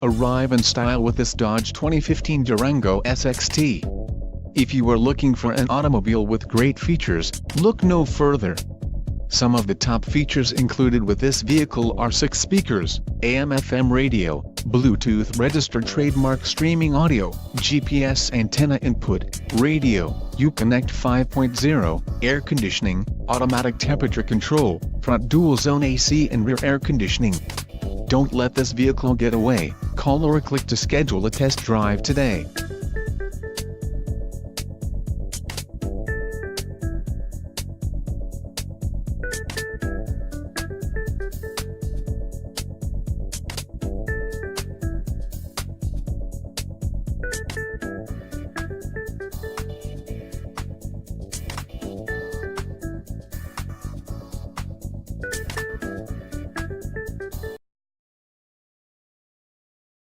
Arrive in style with this Dodge 2015 Durango SXT. If you are looking for an automobile with great features, look no further. Some of the top features included with this vehicle are 6 speakers, AM/FM radio, Bluetooth registered trademark streaming audio, GPS antenna input, radio, Uconnect 5.0, air conditioning, automatic temperature control, front dual-zone AC and rear air conditioning. Don't let this vehicle get away. Call or click to schedule a test drive today.